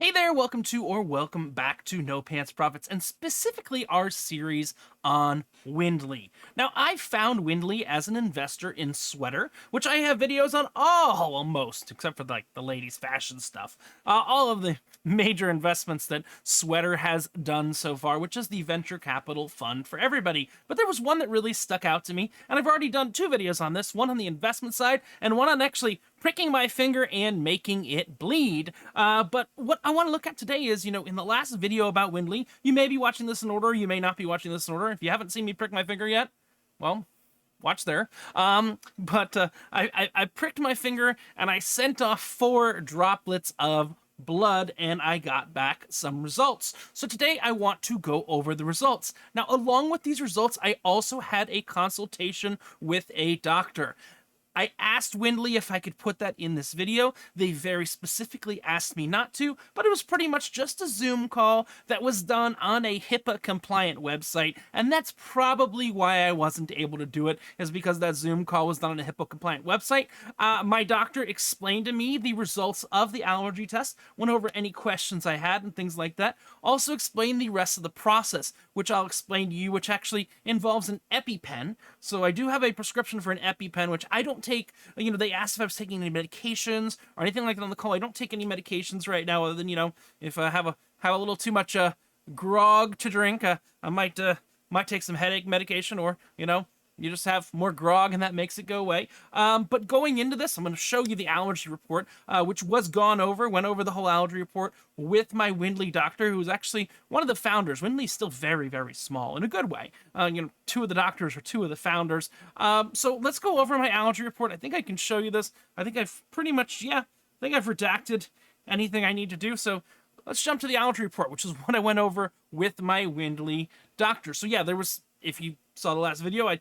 Hey there, welcome to or welcome back to No Pants Profits, and specifically our series on Wyndly. Now, I found Wyndly as an investor in sweater, which I have videos on all, almost, except for like the ladies' fashion stuff. All of the major investments that Sweater has done so far, which is the venture capital fund for everybody. But there was one that really stuck out to me, and I've already done two videos on this, one on the investment side and one on actually pricking my finger and making it bleed. But what I want to look at today is, in the last video about Wyndly, you may be watching this in order, you may not be watching this in order. If you haven't seen me prick my finger yet, well, watch there. I pricked my finger and I sent off 4 droplets of blood and I got back some results. So today I want to go over the results. Now, along with these results, I also had a consultation with a doctor. I asked Wyndly if I could put that in this video. They very specifically asked me not to, but it was pretty much just a Zoom call that was done on a HIPAA-compliant website, and that's probably why I wasn't able to do it, is because that Zoom call was done on a HIPAA-compliant website. My doctor explained to me the results of the allergy test, went over any questions I had and things like that, also explained the rest of the process, which I'll explain to you, which actually involves an EpiPen. So I do have a prescription for an EpiPen, which I don't take. They asked if I was taking any medications or anything like that on the call. I don't take any medications right now, other than, if I have a little too much grog to drink, I might take some headache medication, or you just have more grog and that makes it go away. But going into this, I'm going to show you the allergy report, which went over the whole allergy report with my Wyndly doctor, who's actually one of the founders. Wyndly's still very, very small in a good way. 2 of the doctors are 2 of the founders. So let's go over my allergy report. I think I can show you this. I think I've pretty much, I think I've redacted anything I need to do. So let's jump to the allergy report, which is what I went over with my Wyndly doctor. So yeah, there was, if you saw the last video, I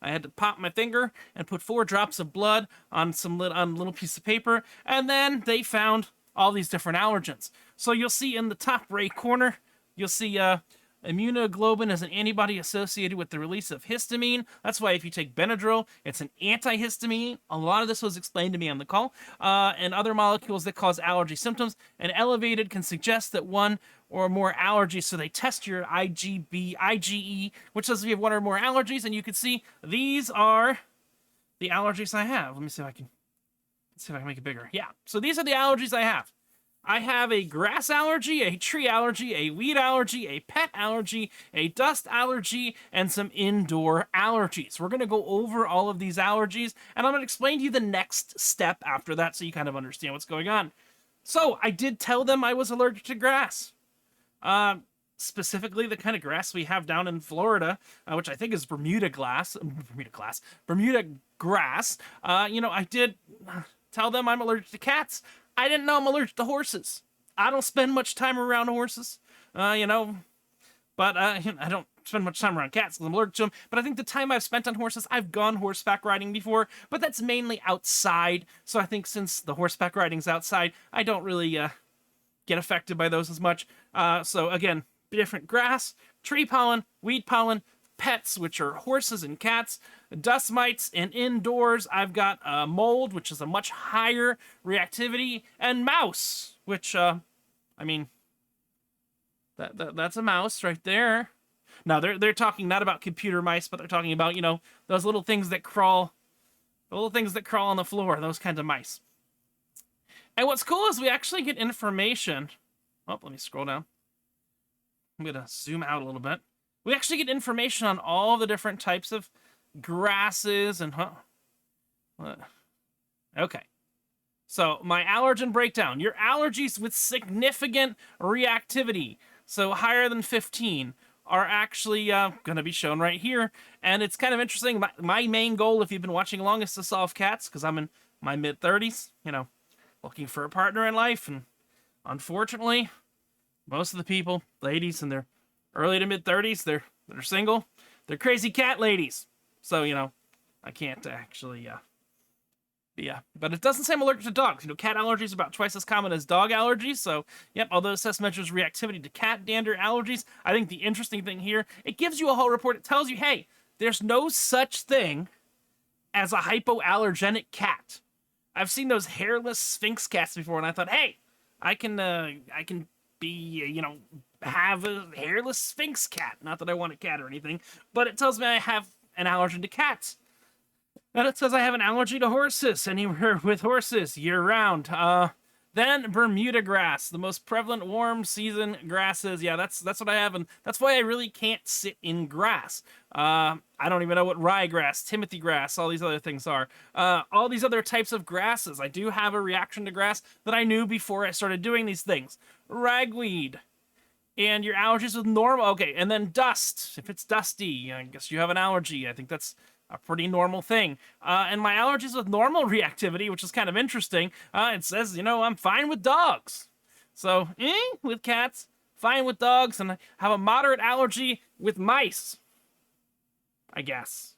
had to pop my finger and put 4 drops of blood on a little piece of paper, and then they found all these different allergens. So you'll see in the top right corner, you'll see immunoglobulin is an antibody associated with the release of histamine. That's why if you take Benadryl, it's an antihistamine. A lot of this was explained to me on the call. And other molecules that cause allergy symptoms. And elevated can suggest that one or more allergies. So they test your IgE, which says if you have 1 or more allergies. And you can see these are the allergies I have. Let me see if I can make it bigger. Yeah. So these are the allergies I have. I have a grass allergy, a tree allergy, a weed allergy, a pet allergy, a dust allergy, and some indoor allergies. We're going to go over all of these allergies, and I'm going to explain to you the next step after that so you kind of understand what's going on. So, I did tell them I was allergic to grass. Specifically the kind of grass we have down in Florida, which I think is Bermuda grass. I did tell them I'm allergic to cats. I didn't know I'm allergic to horses. I don't spend much time around horses, but I don't spend much time around cats because I'm allergic to them. But I think the time I've spent on horses, I've gone horseback riding before, but that's mainly outside. So I think since the horseback riding's outside, I don't really get affected by those as much. So again, different grass, tree pollen, weed pollen, pets, which are horses and cats, dust mites, and indoors I've got mold, which is a much higher reactivity, and mouse, which that's a mouse right there. Now they're talking not about computer mice, but they're talking about those little things that crawl, on the floor, those kinds of mice. And what's cool is we actually get information. Oh, let me scroll down. I'm gonna zoom out a little bit. We actually get information on all the different types of grasses and okay. So my allergen breakdown. Your allergies with significant reactivity, so higher than 15, are actually going to be shown right here. And it's kind of interesting. My main goal, if you've been watching along, is to solve cats, because I'm in my mid-30s, looking for a partner in life. And unfortunately, most of the people, ladies in their early to mid-30s, they're single. They're crazy cat ladies. So, I can't actually, but it doesn't say I'm allergic to dogs. Cat allergies are about twice as common as dog allergies. So, yep, although this test measures reactivity to cat dander allergies, I think the interesting thing here, it gives you a whole report. It tells you, hey, there's no such thing as a hypoallergenic cat. I've seen those hairless Sphinx cats before, and I thought, hey, I can be, have a hairless Sphinx cat. Not that I want a cat or anything, but it tells me I have an allergy to cats. And it says I have an allergy to horses, anywhere with horses, year round. Then Bermuda grass, the most prevalent warm season grasses. Yeah, that's what I have, and that's why I really can't sit in grass. I don't even know what ryegrass, timothy grass, all these other things are. All these other types of grasses. I do have a reaction to grass that I knew before I started doing these things. Ragweed. And your allergies with normal. Okay, and then dust. If it's dusty, I guess you have an allergy. I think that's a pretty normal thing. And my allergies with normal reactivity, which is kind of interesting, it says, I'm fine with dogs. So, with cats, fine with dogs, and I have a moderate allergy with mice, I guess.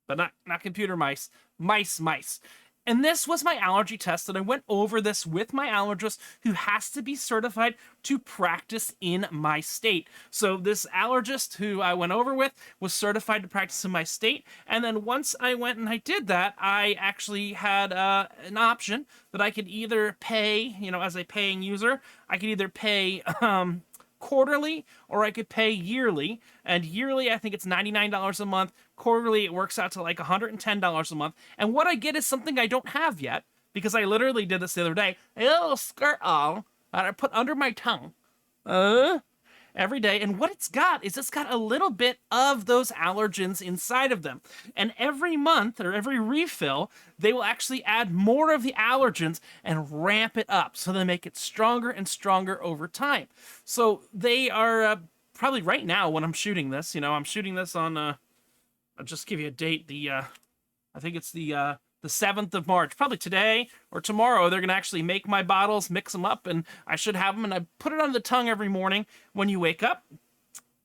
But not computer mice. Mice. And this was my allergy test, and I went over this with my allergist, who has to be certified to practice in my state. So this allergist who I went over with was certified to practice in my state, and then once I went and I did that, I actually had an option that I could either pay, as a paying user, I could either pay quarterly or I could pay yearly. And yearly, I think it's $99 a month. Quarterly, it works out to like $110 a month. And what I get is something I don't have yet, because I literally did this the other day. A little skirt all that I put under my tongue every day. And what it's got is it's got a little bit of those allergens inside of them. And every month or every refill, they will actually add more of the allergens and ramp it up. So they make it stronger and stronger over time. So they are probably right now when I'm shooting this, I'm shooting this on, I'll just give you a date. I think it's the 7th of March, probably today or tomorrow. They're going to actually make my bottles, mix them up, and I should have them. And I put it on the tongue every morning when you wake up.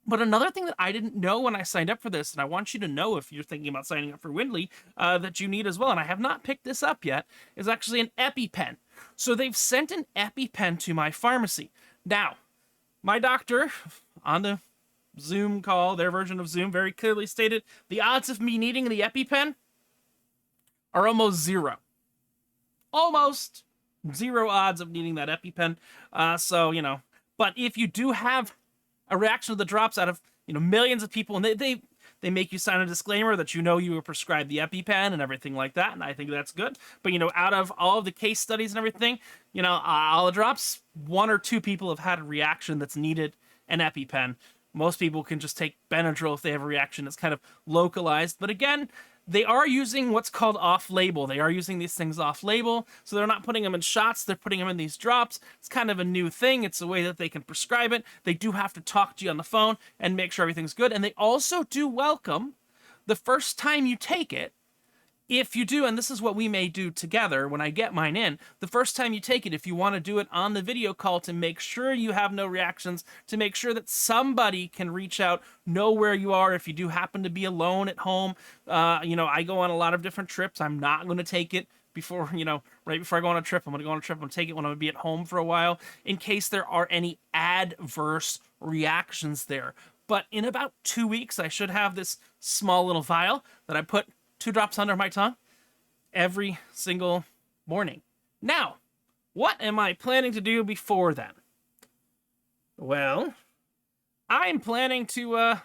But another thing that I didn't know when I signed up for this, and I want you to know if you're thinking about signing up for Wyndly, that you need as well, and I have not picked this up yet, is actually an EpiPen. So they've sent an EpiPen to my pharmacy. Now, my doctor on the Zoom call, their version of Zoom, very clearly stated the odds of me needing the EpiPen are almost zero. Almost zero odds of needing that EpiPen. So, but if you do have a reaction to the drops out of, millions of people, and they make you sign a disclaimer that you were prescribed the EpiPen and everything like that, and I think that's good. But, out of all of the case studies and everything, all the drops, 1 or 2 people have had a reaction that's needed an EpiPen. Most people can just take Benadryl if they have a reaction. It's kind of localized. But again, they are using what's called off-label. They are using these things off-label, so they're not putting them in shots. They're putting them in these drops. It's kind of a new thing. It's a way that they can prescribe it. They do have to talk to you on the phone and make sure everything's good. And they also do welcome the first time you take it. If you do, and this is what we may do together when I get mine in, the first time you take it, if you want to do it on the video call to make sure you have no reactions, to make sure that somebody can reach out, know where you are if you do happen to be alone at home. I go on a lot of different trips. I'm not going to take it before, right before I go on a trip. I'm going to go on a trip. I'm going to take it when I'm going to be at home for a while in case there are any adverse reactions there. But in about 2 weeks, I should have this small little vial that I put 2 drops under my tongue every single morning. Now, what am I planning to do before then? Well, I'm planning to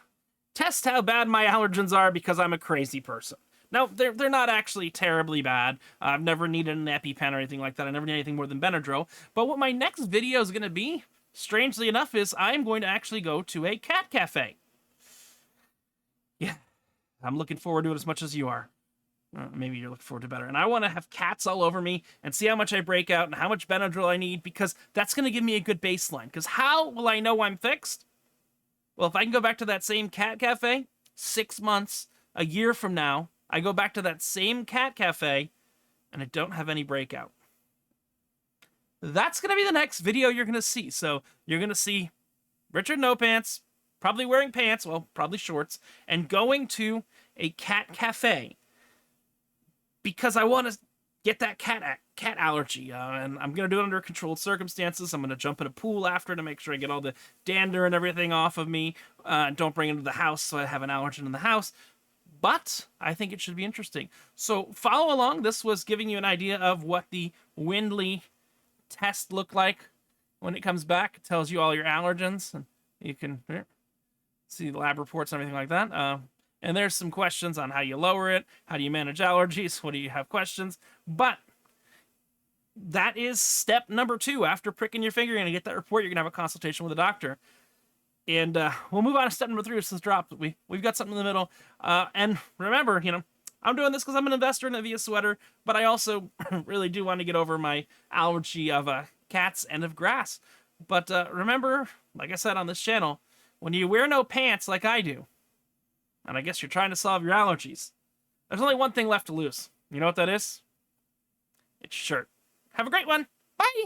test how bad my allergens are, because I'm a crazy person. Now, they're not actually terribly bad. I've never needed an EpiPen or anything like that. I never need anything more than Benadryl. But what my next video is going to be, strangely enough, is I'm going to actually go to a cat cafe. Yeah. I'm looking forward to it as much as you are. Maybe you're looking forward to better. And I want to have cats all over me and see how much I break out and how much Benadryl I need, because that's going to give me a good baseline. Because how will I know I'm fixed? Well, if I can go back to that same cat cafe 6 months, a year from now, I go back to that same cat cafe and I don't have any breakout. That's going to be the next video you're going to see. So you're going to see Richard No Pants, probably wearing pants, well, probably shorts, and going to a cat cafe because I want to get that cat allergy, and I'm going to do it under controlled circumstances. I'm going to jump in a pool after to make sure I get all the dander and everything off of me. Don't bring it into the house so I have an allergen in the house. But I think it should be interesting. So follow along. This was giving you an idea of what the Wyndly test look like when it comes back? It tells you all your allergens, and you can see the lab reports and everything like that. And there's some questions on how you lower it, how do you manage allergies, what do you have questions. But that is step number 2. After pricking your finger, you're going to get that report, you're going to have a consultation with a doctor. And we'll move on to step number 3, which is drop. We've got something in the middle. And remember, I'm doing this because I'm an investor in a Via sweater, but I also really do want to get over my allergy of cats and of grass. But remember, like I said on this channel, when you wear no pants like I do, and I guess you're trying to solve your allergies, there's only one thing left to lose. You know what that is? It's your shirt. Have a great one. Bye!